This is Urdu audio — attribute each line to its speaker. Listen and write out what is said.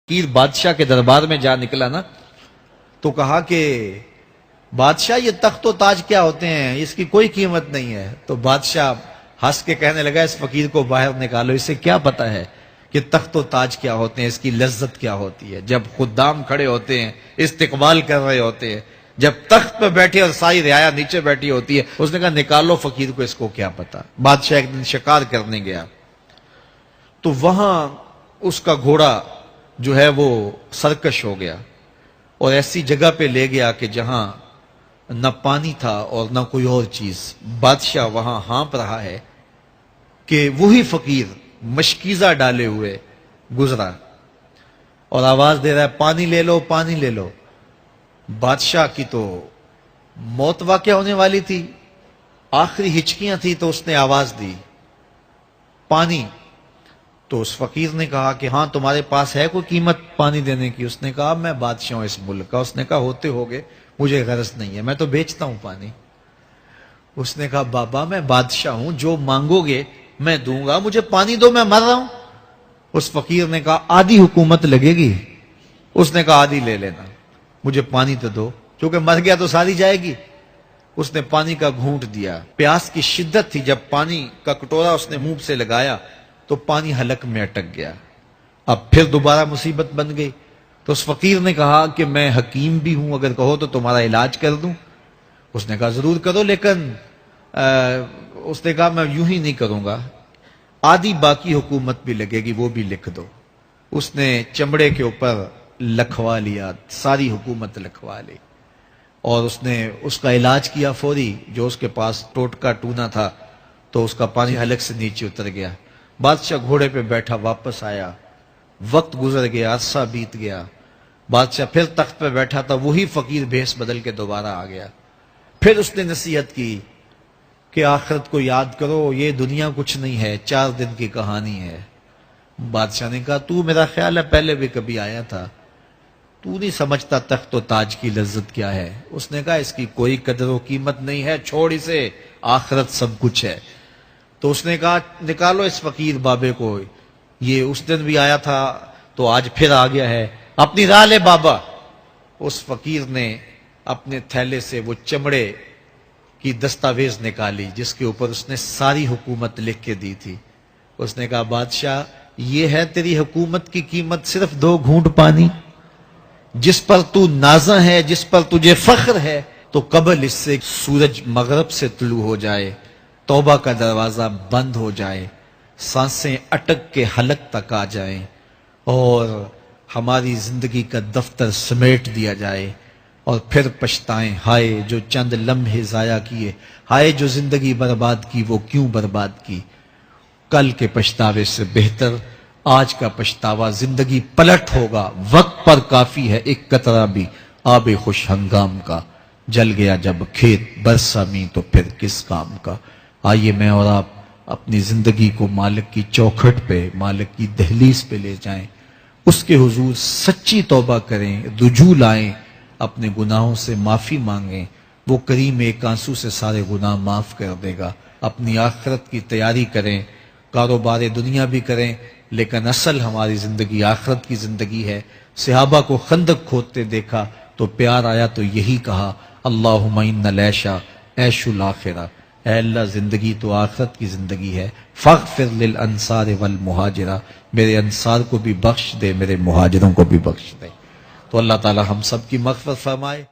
Speaker 1: فقیر بادشاہ کے دربار میں جا نکلا نا تو کہا کہ بادشاہ یہ تخت و تاج کیا ہوتے ہیں، اس کی کوئی قیمت نہیں ہے۔ تو بادشاہ ہنس کے کہنے لگا اس فقیر کو باہر نکالو، اسے کیا پتا ہے کہ تخت و تاج کیا ہوتے ہیں، اس کی لذت کیا ہوتی ہے۔ جب خدام کھڑے ہوتے ہیں، استقبال کر رہے ہوتے ہیں، جب تخت پہ بیٹھے اور ساری رعایا نیچے بیٹھی ہوتی ہے، اس نے کہا نکالو فقیر کو، اس کو کیا پتا۔ بادشاہ ایک دن شکار کرنے گیا تو وہاں اس کا گھوڑا جو ہے وہ سرکش ہو گیا اور ایسی جگہ پہ لے گیا کہ جہاں نہ پانی تھا اور نہ کوئی اور چیز۔ بادشاہ وہاں ہانپ رہا ہے کہ وہی فقیر مشکیزہ ڈالے ہوئے گزرا اور آواز دے رہا ہے پانی لے لو، پانی لے لو۔ بادشاہ کی تو موت واقع ہونے والی تھی، آخری ہچکیاں تھی تو اس نے آواز دی پانی۔ تو اس فقیر نے کہا کہ ہاں تمہارے پاس ہے کوئی قیمت پانی دینے کی؟ اس نے کہا میں بادشاہ ہوں اس ملک کا۔ اس نے کہا ہوتے ہوگے، مجھے غرض نہیں ہے، میں تو بیچتا ہوں پانی۔ اس نے کہا بابا میں بادشاہ ہوں، جو مانگو گے میں دوں گا، مجھے پانی دو، میں مر رہا ہوں۔ اس فقیر نے کہا آدھی حکومت لگے گی۔ اس نے کہا آدھی لے لینا، مجھے پانی تو دو، کیونکہ مر گیا تو ساری جائے گی۔ اس نے پانی کا گھونٹ دیا، پیاس کی شدت تھی، جب پانی کا کٹورا اس نے منہ سے لگایا تو پانی حلق میں اٹک گیا۔ اب پھر دوبارہ مصیبت بن گئی تو اس فقیر نے کہا کہ میں حکیم بھی ہوں، اگر کہو تو تمہارا علاج کر دوں۔ اس نے کہا ضرور کرو، لیکن اس نے کہا میں یوں ہی نہیں کروں گا، آدھی باقی حکومت بھی لگے گی، وہ بھی لکھ دو۔ اس نے چمڑے کے اوپر لکھوا لیا، ساری حکومت لکھوا لی اور اس نے اس کا علاج کیا فوری۔ جو اس کے پاس ٹوٹکا ٹونا تھا تو اس کا پانی حلق سے نیچے اتر گیا۔ بادشاہ گھوڑے پہ بیٹھا واپس آیا، وقت گزر گیا، عرصہ بیت گیا، بادشاہ پھر تخت پہ بیٹھا تھا، وہی فقیر بھیس بدل کے دوبارہ آ گیا۔ پھر اس نے نصیحت کی کہ آخرت کو یاد کرو، یہ دنیا کچھ نہیں ہے، 4 دن کی کہانی ہے۔ بادشاہ نے کہا تو میرا خیال ہے پہلے بھی کبھی آیا تھا، تو نہیں سمجھتا تخت و تاج کی لذت کیا ہے۔ اس نے کہا اس کی کوئی قدر و قیمت نہیں ہے، چھوڑ اسے، آخرت سب کچھ ہے۔ تو اس نے کہا نکالو اس فقیر بابے کو، یہ اس دن بھی آیا تھا تو آج پھر آ گیا ہے، اپنی راہ لے بابا۔ اس فقیر نے اپنے تھیلے سے وہ چمڑے کی دستاویز نکالی جس کے اوپر اس نے ساری حکومت لکھ کے دی تھی۔ اس نے کہا بادشاہ یہ ہے تیری حکومت کی قیمت، صرف 2 گھونٹ پانی، جس پر تو نازاں ہے، جس پر تجھے فخر ہے، تو قبل اس سے سورج مغرب سے طلوع ہو جائے، توبہ کا دروازہ بند ہو جائے، سانسیں اٹک کے حلق تک آ جائیں اور ہماری زندگی کا دفتر سمیٹ دیا جائے، اور پھر پچھتائیں ہائے جو چند لمحے ضائع کیے، ہائے جو زندگی برباد کی وہ کیوں برباد کی۔ کل کے پچھتاوے سے بہتر آج کا پچھتاوا، زندگی پلٹ ہوگا، وقت پر کافی ہے ایک قطرہ بھی آب خوش ہنگام کا، جل گیا جب کھیت برسا می تو پھر کس کام کا۔ آئیے میں اور آپ اپنی زندگی کو مالک کی چوکھٹ پہ، مالک کی دہلیز پہ لے جائیں، اس کے حضور سچی توبہ کریں، رجوع لائیں، اپنے گناہوں سے معافی مانگیں، وہ کریم ایک آنسو سے سارے گناہ معاف کر دے گا۔ اپنی آخرت کی تیاری کریں، کاروبار دنیا بھی کریں، لیکن اصل ہماری زندگی آخرت کی زندگی ہے۔ صحابہ کو خندق کھودتے دیکھا تو پیار آیا تو یہی کہا اللہم ان العیش عیش الآخرہ، اے اللہ زندگی تو آخرت کی زندگی ہے، فاغفر للانصار والمہاجرہ، میرے انصار کو بھی بخش دے، میرے مہاجروں کو بھی بخش دے۔ تو اللہ تعالی ہم سب کی مغفرت فرمائے۔